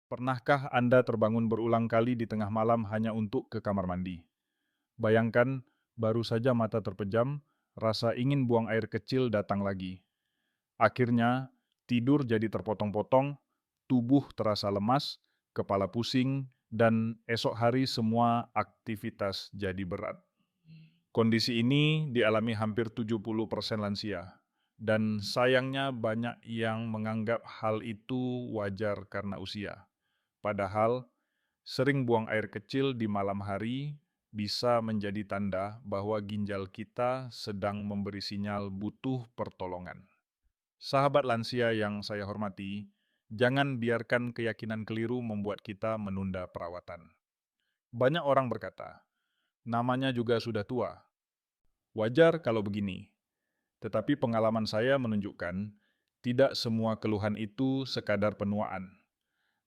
Pernahkah Anda terbangun berulang kali di tengah malam hanya untuk ke kamar mandi? Bayangkan, baru saja mata terpejam, rasa ingin buang air kecil datang lagi. Akhirnya, tidur jadi terpotong-potong, tubuh terasa lemas, kepala pusing, dan esok hari semua aktivitas jadi berat. Kondisi ini dialami hampir 70% lansia. Dan sayangnya banyak yang menganggap hal itu wajar karena usia. Padahal, sering buang air kecil di malam hari bisa menjadi tanda bahwa ginjal kita sedang memberi sinyal butuh pertolongan. Sahabat lansia yang saya hormati, jangan biarkan keyakinan keliru membuat kita menunda perawatan. Banyak orang berkata, namanya juga sudah tua. Wajar kalau begini, tetapi pengalaman saya menunjukkan tidak semua keluhan itu sekadar penuaan.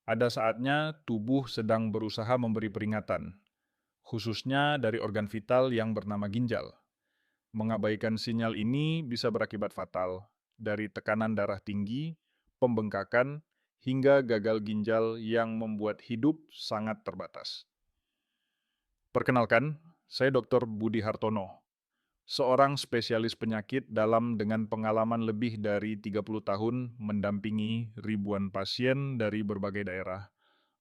Ada saatnya tubuh sedang berusaha memberi peringatan, khususnya dari organ vital yang bernama ginjal. Mengabaikan sinyal ini bisa berakibat fatal, dari tekanan darah tinggi, pembengkakan, hingga gagal ginjal yang membuat hidup sangat terbatas. Perkenalkan, saya Dr. Budi Hartono, seorang spesialis penyakit dalam dengan pengalaman lebih dari 30 tahun mendampingi ribuan pasien dari berbagai daerah,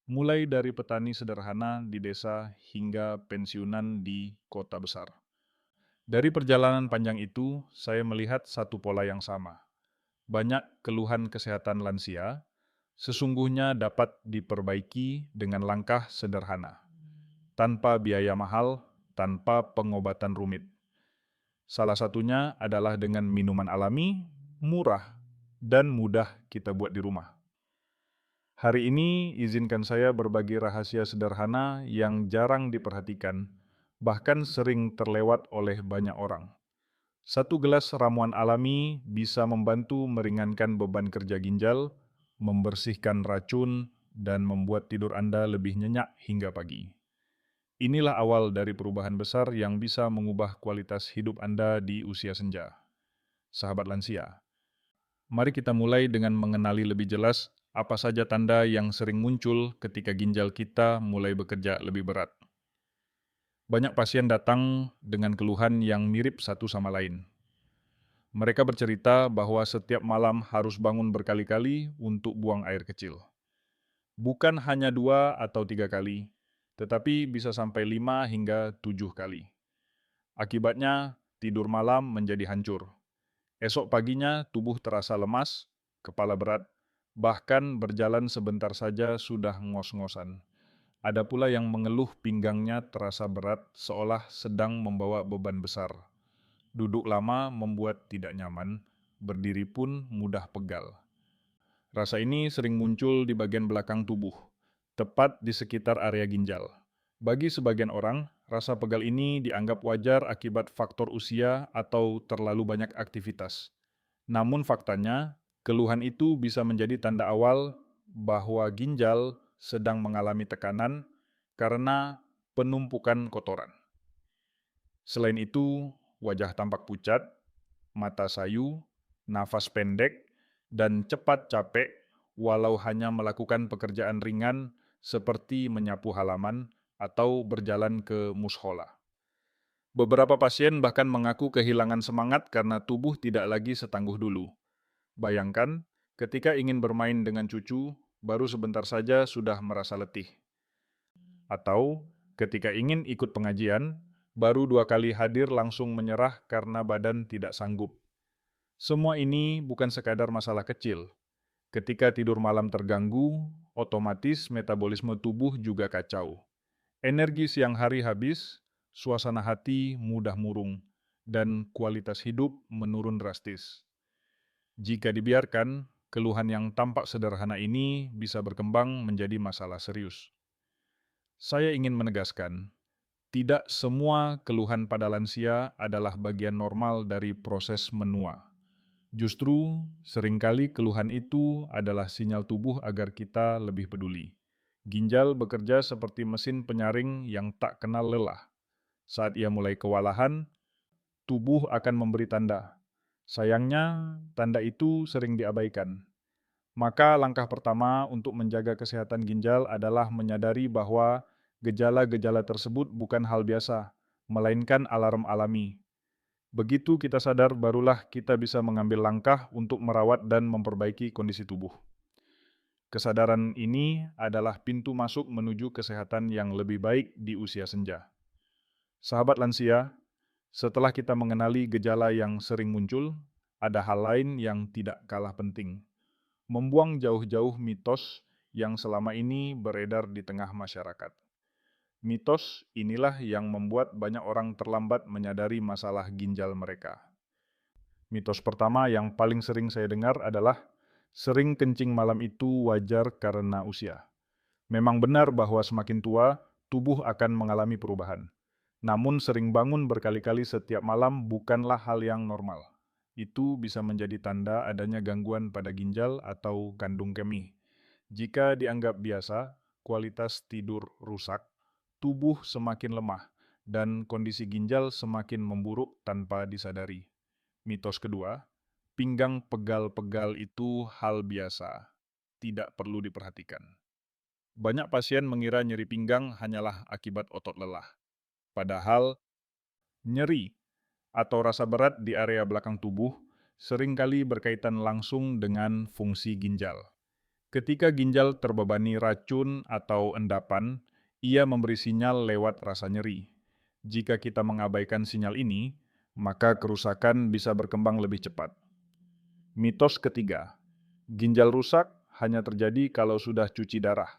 mulai dari petani sederhana di desa hingga pensiunan di kota besar. Dari perjalanan panjang itu, saya melihat satu pola yang sama. Banyak keluhan kesehatan lansia sesungguhnya dapat diperbaiki dengan langkah sederhana, tanpa biaya mahal, tanpa pengobatan rumit. Salah satunya adalah dengan minuman alami, murah, dan mudah kita buat di rumah. Hari ini izinkan saya berbagi rahasia sederhana yang jarang diperhatikan, bahkan sering terlewat oleh banyak orang. Satu gelas ramuan alami bisa membantu meringankan beban kerja ginjal, membersihkan racun, dan membuat tidur Anda lebih nyenyak hingga pagi. Inilah awal dari perubahan besar yang bisa mengubah kualitas hidup Anda di usia senja. Sahabat lansia, mari kita mulai dengan mengenali lebih jelas apa saja tanda yang sering muncul ketika ginjal kita mulai bekerja lebih berat. Banyak pasien datang dengan keluhan yang mirip satu sama lain. Mereka bercerita bahwa setiap malam harus bangun berkali-kali untuk buang air kecil. Bukan hanya 2 atau 3 kali, tetapi bisa sampai 5 hingga 7 kali. Akibatnya, tidur malam menjadi hancur. Esok paginya tubuh terasa lemas, kepala berat, bahkan berjalan sebentar saja sudah ngos-ngosan. Ada pula yang mengeluh pinggangnya terasa berat seolah sedang membawa beban besar. Duduk lama membuat tidak nyaman, berdiri pun mudah pegal. Rasa ini sering muncul di bagian belakang tubuh, tepat di sekitar area ginjal. Bagi sebagian orang, rasa pegal ini dianggap wajar akibat faktor usia atau terlalu banyak aktivitas. Namun faktanya, keluhan itu bisa menjadi tanda awal bahwa ginjal sedang mengalami tekanan karena penumpukan kotoran. Selain itu, wajah tampak pucat, mata sayu, nafas pendek, dan cepat capek walau hanya melakukan pekerjaan ringan seperti menyapu halaman atau berjalan ke mushola. Beberapa pasien bahkan mengaku kehilangan semangat karena tubuh tidak lagi setangguh dulu. Bayangkan, ketika ingin bermain dengan cucu, baru sebentar saja sudah merasa letih. Atau, ketika ingin ikut pengajian, baru 2 kali hadir langsung menyerah karena badan tidak sanggup. Semua ini bukan sekadar masalah kecil. Ketika tidur malam terganggu, otomatis metabolisme tubuh juga kacau. Energi siang hari habis, suasana hati mudah murung, dan kualitas hidup menurun drastis. Jika dibiarkan, keluhan yang tampak sederhana ini bisa berkembang menjadi masalah serius. Saya ingin menegaskan, tidak semua keluhan pada lansia adalah bagian normal dari proses menua. Justru, seringkali keluhan itu adalah sinyal tubuh agar kita lebih peduli. Ginjal bekerja seperti mesin penyaring yang tak kenal lelah. Saat ia mulai kewalahan, tubuh akan memberi tanda. Sayangnya, tanda itu sering diabaikan. Maka langkah pertama untuk menjaga kesehatan ginjal adalah menyadari bahwa gejala-gejala tersebut bukan hal biasa, melainkan alarm alami. Begitu kita sadar, barulah kita bisa mengambil langkah untuk merawat dan memperbaiki kondisi tubuh. Kesadaran ini adalah pintu masuk menuju kesehatan yang lebih baik di usia senja. Sahabat lansia, setelah kita mengenali gejala yang sering muncul, ada hal lain yang tidak kalah penting. Membuang jauh-jauh mitos yang selama ini beredar di tengah masyarakat. Mitos inilah yang membuat banyak orang terlambat menyadari masalah ginjal mereka. Mitos pertama yang paling sering saya dengar adalah sering kencing malam itu wajar karena usia. Memang benar bahwa semakin tua, tubuh akan mengalami perubahan. Namun sering bangun berkali-kali setiap malam bukanlah hal yang normal. Itu bisa menjadi tanda adanya gangguan pada ginjal atau kandung kemih. Jika dianggap biasa, kualitas tidur rusak, tubuh semakin lemah, dan kondisi ginjal semakin memburuk tanpa disadari. Mitos kedua, pinggang pegal-pegal itu hal biasa, tidak perlu diperhatikan. Banyak pasien mengira nyeri pinggang hanyalah akibat otot lelah. Padahal, nyeri atau rasa berat di area belakang tubuh seringkali berkaitan langsung dengan fungsi ginjal. Ketika ginjal terbebani racun atau endapan, ia memberi sinyal lewat rasa nyeri. Jika kita mengabaikan sinyal ini, maka kerusakan bisa berkembang lebih cepat. Mitos ketiga, ginjal rusak hanya terjadi kalau sudah cuci darah.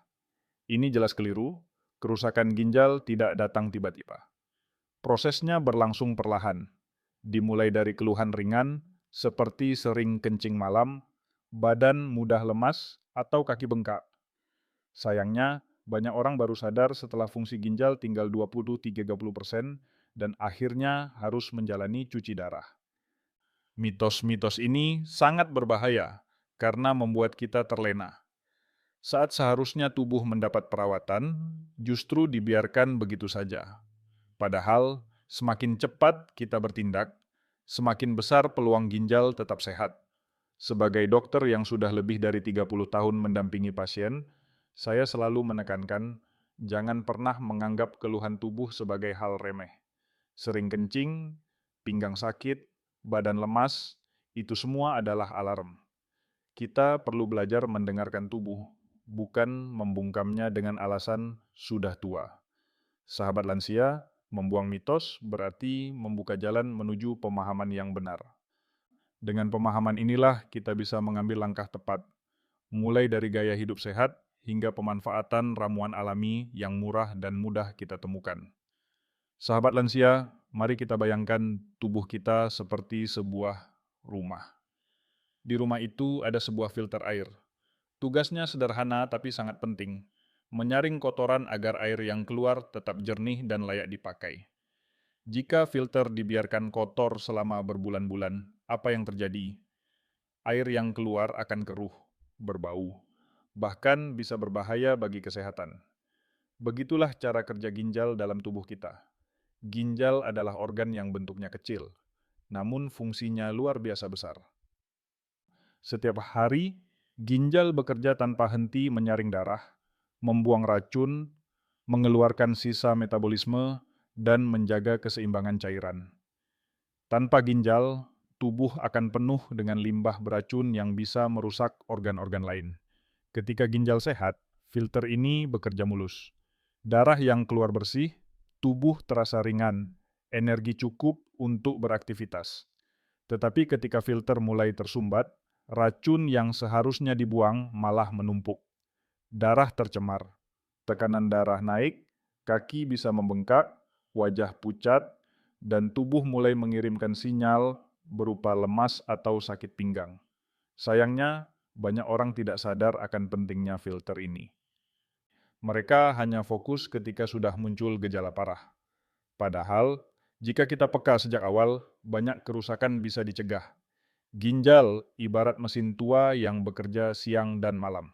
Ini jelas keliru, kerusakan ginjal tidak datang tiba-tiba. Prosesnya berlangsung perlahan, dimulai dari keluhan ringan seperti sering kencing malam, badan mudah lemas, atau kaki bengkak. Sayangnya, banyak orang baru sadar setelah fungsi ginjal tinggal 20-30% dan akhirnya harus menjalani cuci darah. Mitos-mitos ini sangat berbahaya karena membuat kita terlena. Saat seharusnya tubuh mendapat perawatan, justru dibiarkan begitu saja. Padahal, semakin cepat kita bertindak, semakin besar peluang ginjal tetap sehat. Sebagai dokter yang sudah lebih dari 30 tahun mendampingi pasien, saya selalu menekankan, jangan pernah menganggap keluhan tubuh sebagai hal remeh. Sering kencing, pinggang sakit, badan lemas, itu semua adalah alarm. Kita perlu belajar mendengarkan tubuh, bukan membungkamnya dengan alasan sudah tua. Sahabat lansia, membuang mitos berarti membuka jalan menuju pemahaman yang benar. Dengan pemahaman inilah kita bisa mengambil langkah tepat, mulai dari gaya hidup sehat hingga pemanfaatan ramuan alami yang murah dan mudah kita temukan. Sahabat lansia, mari kita bayangkan tubuh kita seperti sebuah rumah. Di rumah itu ada sebuah filter air. Tugasnya sederhana tapi sangat penting, menyaring kotoran agar air yang keluar tetap jernih dan layak dipakai. Jika filter dibiarkan kotor selama berbulan-bulan, apa yang terjadi? Air yang keluar akan keruh, berbau, bahkan bisa berbahaya bagi kesehatan. Begitulah cara kerja ginjal dalam tubuh kita. Ginjal adalah organ yang bentuknya kecil, namun fungsinya luar biasa besar. Setiap hari, ginjal bekerja tanpa henti menyaring darah, membuang racun, mengeluarkan sisa metabolisme, dan menjaga keseimbangan cairan. Tanpa ginjal, tubuh akan penuh dengan limbah beracun yang bisa merusak organ-organ lain. Ketika ginjal sehat, filter ini bekerja mulus. Darah yang keluar bersih, tubuh terasa ringan, energi cukup untuk beraktivitas. Tetapi ketika filter mulai tersumbat, racun yang seharusnya dibuang malah menumpuk. Darah tercemar, tekanan darah naik, kaki bisa membengkak, wajah pucat, dan tubuh mulai mengirimkan sinyal berupa lemas atau sakit pinggang. Sayangnya, banyak orang tidak sadar akan pentingnya filter ini. Mereka hanya fokus ketika sudah muncul gejala parah. Padahal, jika kita peka sejak awal, banyak kerusakan bisa dicegah. Ginjal ibarat mesin tua yang bekerja siang dan malam.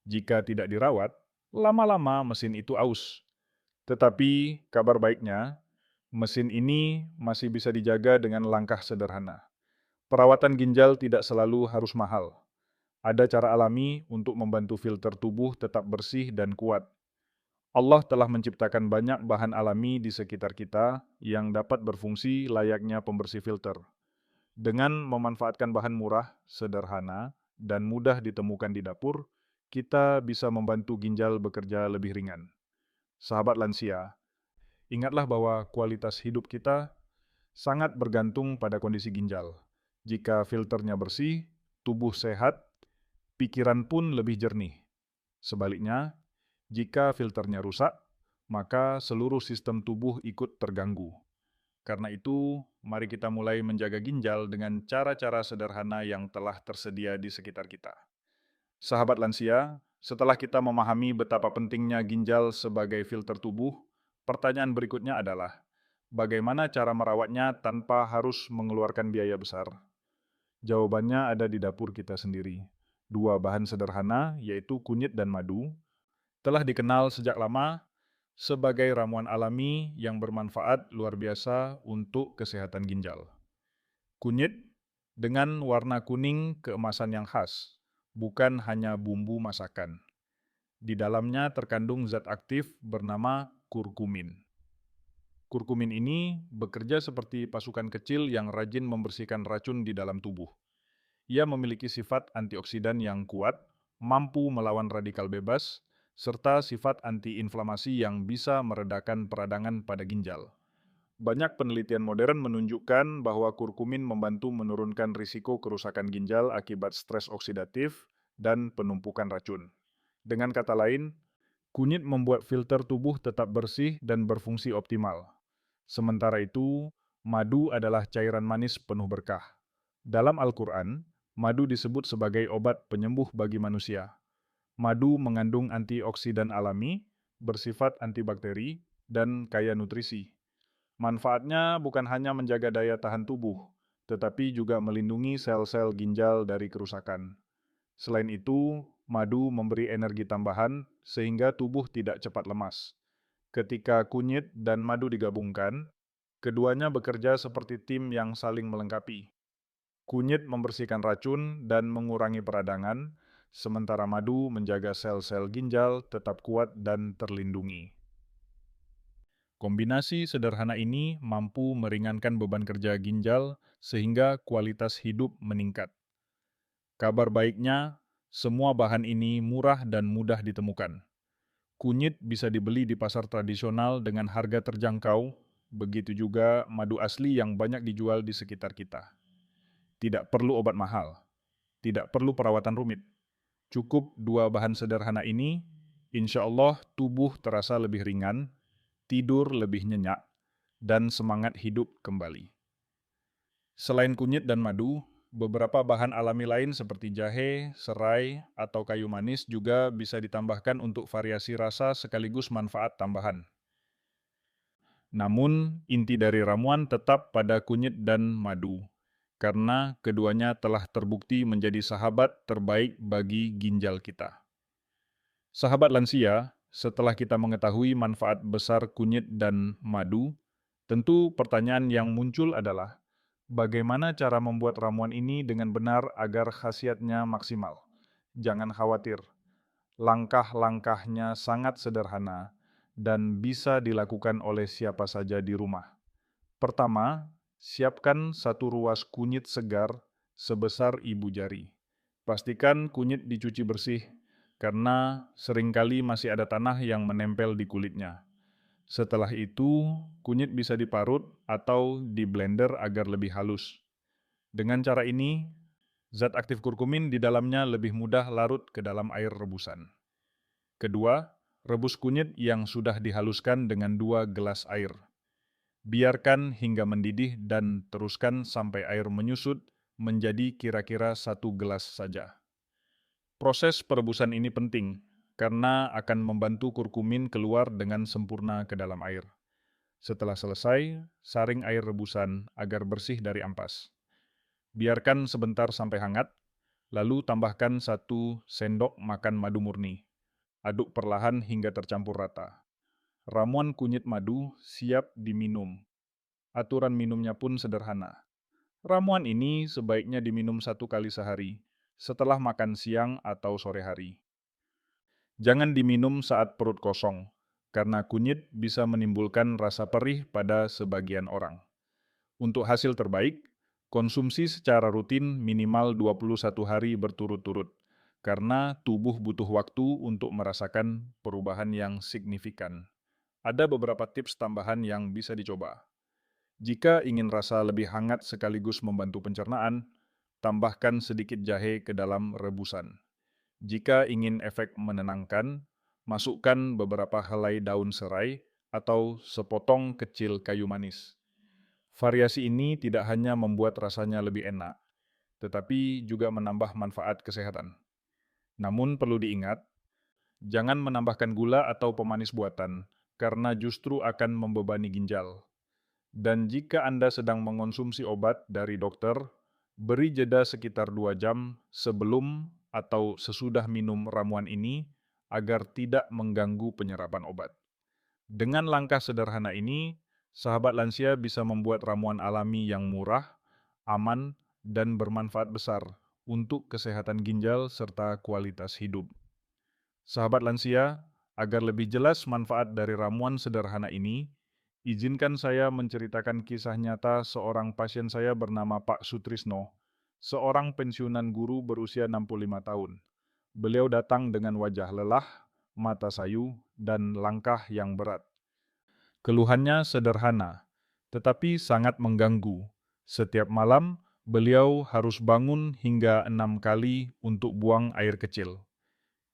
Jika tidak dirawat, lama-lama mesin itu aus. Tetapi kabar baiknya, mesin ini masih bisa dijaga dengan langkah sederhana. Perawatan ginjal tidak selalu harus mahal. Ada cara alami untuk membantu filter tubuh tetap bersih dan kuat. Allah telah menciptakan banyak bahan alami di sekitar kita yang dapat berfungsi layaknya pembersih filter. Dengan memanfaatkan bahan murah, sederhana, dan mudah ditemukan di dapur, kita bisa membantu ginjal bekerja lebih ringan. Sahabat lansia, ingatlah bahwa kualitas hidup kita sangat bergantung pada kondisi ginjal. Jika filternya bersih, tubuh sehat, pikiran pun lebih jernih. Sebaliknya, jika filternya rusak, maka seluruh sistem tubuh ikut terganggu. Karena itu, mari kita mulai menjaga ginjal dengan cara-cara sederhana yang telah tersedia di sekitar kita. Sahabat lansia, setelah kita memahami betapa pentingnya ginjal sebagai filter tubuh, pertanyaan berikutnya adalah, bagaimana cara merawatnya tanpa harus mengeluarkan biaya besar? Jawabannya ada di dapur kita sendiri. Dua bahan sederhana, yaitu kunyit dan madu, telah dikenal sejak lama sebagai ramuan alami yang bermanfaat luar biasa untuk kesehatan ginjal. Kunyit dengan warna kuning keemasan yang khas, bukan hanya bumbu masakan. Di dalamnya terkandung zat aktif bernama kurkumin. Kurkumin ini bekerja seperti pasukan kecil yang rajin membersihkan racun di dalam tubuh. Ia memiliki sifat antioksidan yang kuat, mampu melawan radikal bebas, serta sifat antiinflamasi yang bisa meredakan peradangan pada ginjal. Banyak penelitian modern menunjukkan bahwa kurkumin membantu menurunkan risiko kerusakan ginjal akibat stres oksidatif dan penumpukan racun. Dengan kata lain, kunyit membuat filter tubuh tetap bersih dan berfungsi optimal. Sementara itu, madu adalah cairan manis penuh berkah. Dalam Al-Quran, madu disebut sebagai obat penyembuh bagi manusia. Madu mengandung antioksidan alami, bersifat antibakteri, dan kaya nutrisi. Manfaatnya bukan hanya menjaga daya tahan tubuh, tetapi juga melindungi sel-sel ginjal dari kerusakan. Selain itu, madu memberi energi tambahan sehingga tubuh tidak cepat lemas. Ketika kunyit dan madu digabungkan, keduanya bekerja seperti tim yang saling melengkapi. Kunyit membersihkan racun dan mengurangi peradangan, sementara madu menjaga sel-sel ginjal tetap kuat dan terlindungi. Kombinasi sederhana ini mampu meringankan beban kerja ginjal sehingga kualitas hidup meningkat. Kabar baiknya, semua bahan ini murah dan mudah ditemukan. Kunyit bisa dibeli di pasar tradisional dengan harga terjangkau, begitu juga madu asli yang banyak dijual di sekitar kita. Tidak perlu obat mahal, tidak perlu perawatan rumit. Cukup dua bahan sederhana ini, insya Allah tubuh terasa lebih ringan, tidur lebih nyenyak, dan semangat hidup kembali. Selain kunyit dan madu, beberapa bahan alami lain seperti jahe, serai, atau kayu manis juga bisa ditambahkan untuk variasi rasa sekaligus manfaat tambahan. Namun, inti dari ramuan tetap pada kunyit dan madu, karena keduanya telah terbukti menjadi sahabat terbaik bagi ginjal kita. Sahabat lansia, setelah kita mengetahui manfaat besar kunyit dan madu, tentu pertanyaan yang muncul adalah, bagaimana cara membuat ramuan ini dengan benar agar khasiatnya maksimal? Jangan khawatir, langkah-langkahnya sangat sederhana dan bisa dilakukan oleh siapa saja di rumah. Pertama, siapkan satu ruas kunyit segar sebesar ibu jari. Pastikan kunyit dicuci bersih, karena seringkali masih ada tanah yang menempel di kulitnya. Setelah itu, kunyit bisa diparut atau di blender agar lebih halus. Dengan cara ini, zat aktif kurkumin di dalamnya lebih mudah larut ke dalam air rebusan. Kedua, rebus kunyit yang sudah dihaluskan dengan 2 gelas air. Biarkan hingga mendidih dan teruskan sampai air menyusut menjadi kira-kira 1 gelas saja. Proses perebusan ini penting karena akan membantu kurkumin keluar dengan sempurna ke dalam air. Setelah selesai, saring air rebusan agar bersih dari ampas. Biarkan sebentar sampai hangat, lalu tambahkan 1 sendok makan madu murni. Aduk perlahan hingga tercampur rata. Ramuan kunyit madu siap diminum. Aturan minumnya pun sederhana. Ramuan ini sebaiknya diminum 1 kali sehari, setelah makan siang atau sore hari. Jangan diminum saat perut kosong, karena kunyit bisa menimbulkan rasa perih pada sebagian orang. Untuk hasil terbaik, konsumsi secara rutin minimal 21 hari berturut-turut, karena tubuh butuh waktu untuk merasakan perubahan yang signifikan. Ada beberapa tips tambahan yang bisa dicoba. Jika ingin rasa lebih hangat sekaligus membantu pencernaan, tambahkan sedikit jahe ke dalam rebusan. Jika ingin efek menenangkan, masukkan beberapa helai daun serai atau sepotong kecil kayu manis. Variasi ini tidak hanya membuat rasanya lebih enak, tetapi juga menambah manfaat kesehatan. Namun perlu diingat, jangan menambahkan gula atau pemanis buatan, karena justru akan membebani ginjal. Dan jika Anda sedang mengonsumsi obat dari dokter, beri jeda sekitar 2 jam sebelum atau sesudah minum ramuan ini agar tidak mengganggu penyerapan obat. Dengan langkah sederhana ini, sahabat lansia bisa membuat ramuan alami yang murah, aman, dan bermanfaat besar untuk kesehatan ginjal serta kualitas hidup. Sahabat lansia, agar lebih jelas manfaat dari ramuan sederhana ini, izinkan saya menceritakan kisah nyata seorang pasien saya bernama Pak Sutrisno, seorang pensiunan guru berusia 65 tahun. Beliau datang dengan wajah lelah, mata sayu, dan langkah yang berat. Keluhannya sederhana, tetapi sangat mengganggu. Setiap malam, beliau harus bangun hingga 6 kali untuk buang air kecil.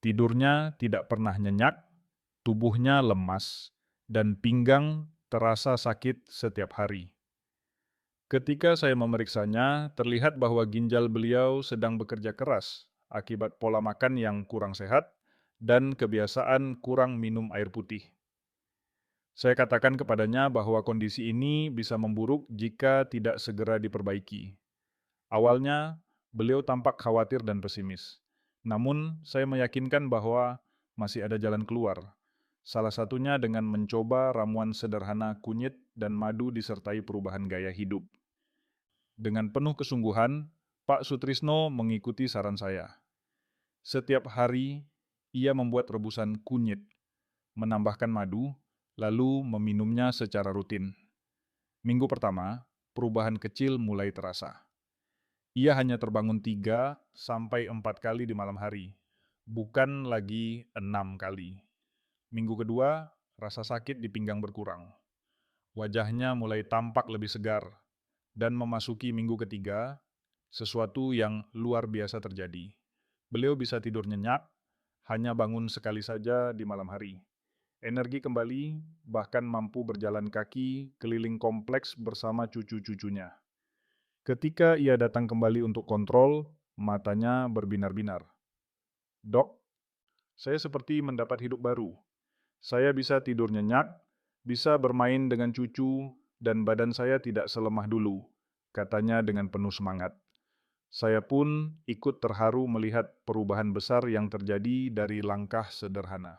Tidurnya tidak pernah nyenyak, tubuhnya lemas, dan pinggang terasa sakit setiap hari. Ketika saya memeriksanya, terlihat bahwa ginjal beliau sedang bekerja keras akibat pola makan yang kurang sehat dan kebiasaan kurang minum air putih. Saya katakan kepadanya bahwa kondisi ini bisa memburuk jika tidak segera diperbaiki. Awalnya, beliau tampak khawatir dan pesimis. Namun, saya meyakinkan bahwa masih ada jalan keluar. Salah satunya dengan mencoba ramuan sederhana kunyit dan madu disertai perubahan gaya hidup. Dengan penuh kesungguhan, Pak Sutrisno mengikuti saran saya. Setiap hari, ia membuat rebusan kunyit, menambahkan madu, lalu meminumnya secara rutin. Minggu pertama, perubahan kecil mulai terasa. Ia hanya terbangun 3 sampai 4 kali di malam hari, bukan lagi 6 kali. Minggu kedua, rasa sakit di pinggang berkurang. Wajahnya mulai tampak lebih segar, dan memasuki minggu ketiga, sesuatu yang luar biasa terjadi. Beliau bisa tidur nyenyak, hanya bangun sekali saja di malam hari. Energi kembali, bahkan mampu berjalan kaki keliling kompleks bersama cucu-cucunya. Ketika ia datang kembali untuk kontrol, matanya berbinar-binar. Dok, saya seperti mendapat hidup baru. Saya bisa tidur nyenyak, bisa bermain dengan cucu, dan badan saya tidak selemah dulu, katanya dengan penuh semangat. Saya pun ikut terharu melihat perubahan besar yang terjadi dari langkah sederhana.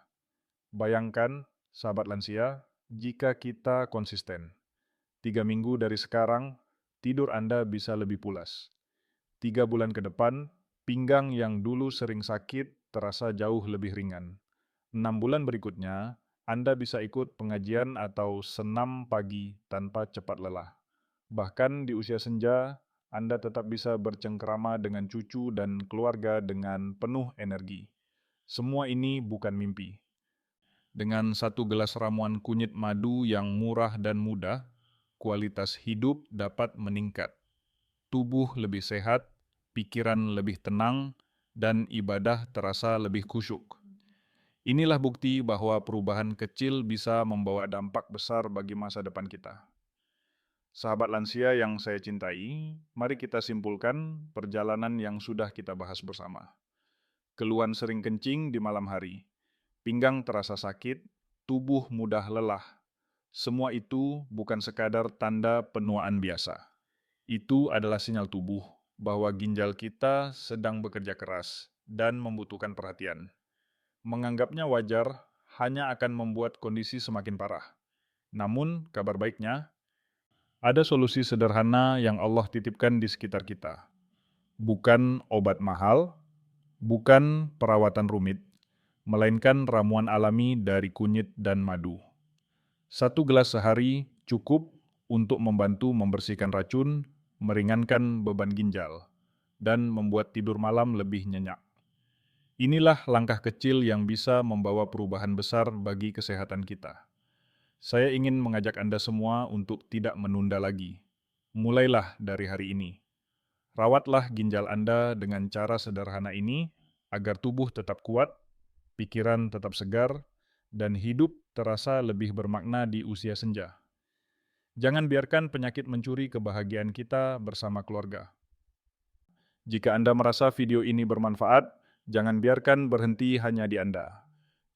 Bayangkan, sahabat lansia, jika kita konsisten. 3 minggu dari sekarang, tidur Anda bisa lebih pulas. 3 bulan ke depan, pinggang yang dulu sering sakit terasa jauh lebih ringan. 6 bulan berikutnya, Anda bisa ikut pengajian atau senam pagi tanpa cepat lelah. Bahkan di usia senja, Anda tetap bisa bercengkrama dengan cucu dan keluarga dengan penuh energi. Semua ini bukan mimpi. Dengan 1 gelas ramuan kunyit madu yang murah dan mudah, kualitas hidup dapat meningkat. Tubuh lebih sehat, pikiran lebih tenang, dan ibadah terasa lebih khusyuk. Inilah bukti bahwa perubahan kecil bisa membawa dampak besar bagi masa depan kita. Sahabat lansia yang saya cintai, mari kita simpulkan perjalanan yang sudah kita bahas bersama. Keluhan sering kencing di malam hari, pinggang terasa sakit, tubuh mudah lelah. Semua itu bukan sekadar tanda penuaan biasa. Itu adalah sinyal tubuh bahwa ginjal kita sedang bekerja keras dan membutuhkan perhatian. Menganggapnya wajar hanya akan membuat kondisi semakin parah. Namun, kabar baiknya, ada solusi sederhana yang Allah titipkan di sekitar kita. Bukan obat mahal, bukan perawatan rumit, melainkan ramuan alami dari kunyit dan madu. 1 gelas sehari cukup untuk membantu membersihkan racun, meringankan beban ginjal, dan membuat tidur malam lebih nyenyak. Inilah langkah kecil yang bisa membawa perubahan besar bagi kesehatan kita. Saya ingin mengajak Anda semua untuk tidak menunda lagi. Mulailah dari hari ini. Rawatlah ginjal Anda dengan cara sederhana ini agar tubuh tetap kuat, pikiran tetap segar, dan hidup terasa lebih bermakna di usia senja. Jangan biarkan penyakit mencuri kebahagiaan kita bersama keluarga. Jika Anda merasa video ini bermanfaat, jangan biarkan berhenti hanya di Anda.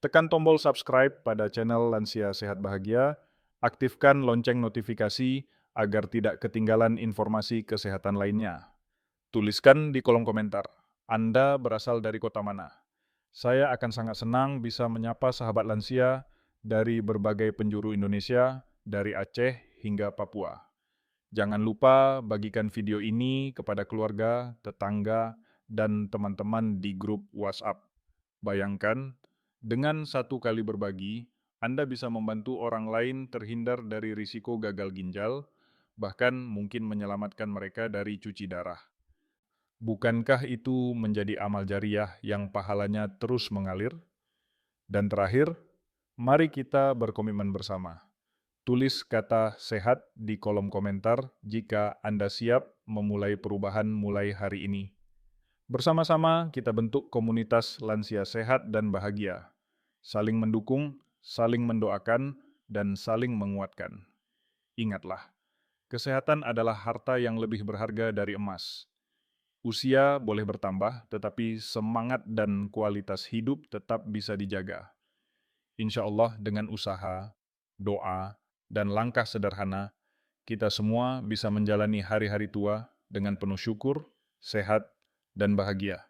Tekan tombol subscribe pada channel Lansia Sehat Bahagia, aktifkan lonceng notifikasi agar tidak ketinggalan informasi kesehatan lainnya. Tuliskan di kolom komentar, Anda berasal dari kota mana? Saya akan sangat senang bisa menyapa sahabat lansia dari berbagai penjuru Indonesia, dari Aceh hingga Papua. Jangan lupa bagikan video ini kepada keluarga, tetangga, dan teman-teman di grup WhatsApp. Bayangkan, dengan 1 kali berbagi, Anda bisa membantu orang lain terhindar dari risiko gagal ginjal, bahkan mungkin menyelamatkan mereka dari cuci darah. Bukankah itu menjadi amal jariah yang pahalanya terus mengalir? Dan terakhir, mari kita berkomitmen bersama. Tulis kata sehat di kolom komentar jika Anda siap memulai perubahan mulai hari ini. Bersama-sama kita bentuk komunitas lansia sehat dan bahagia. Saling mendukung, saling mendoakan, dan saling menguatkan. Ingatlah, kesehatan adalah harta yang lebih berharga dari emas. Usia boleh bertambah, tetapi semangat dan kualitas hidup tetap bisa dijaga. Insya Allah dengan usaha, doa, dan langkah sederhana, kita semua bisa menjalani hari-hari tua dengan penuh syukur, sehat, dan bahagia.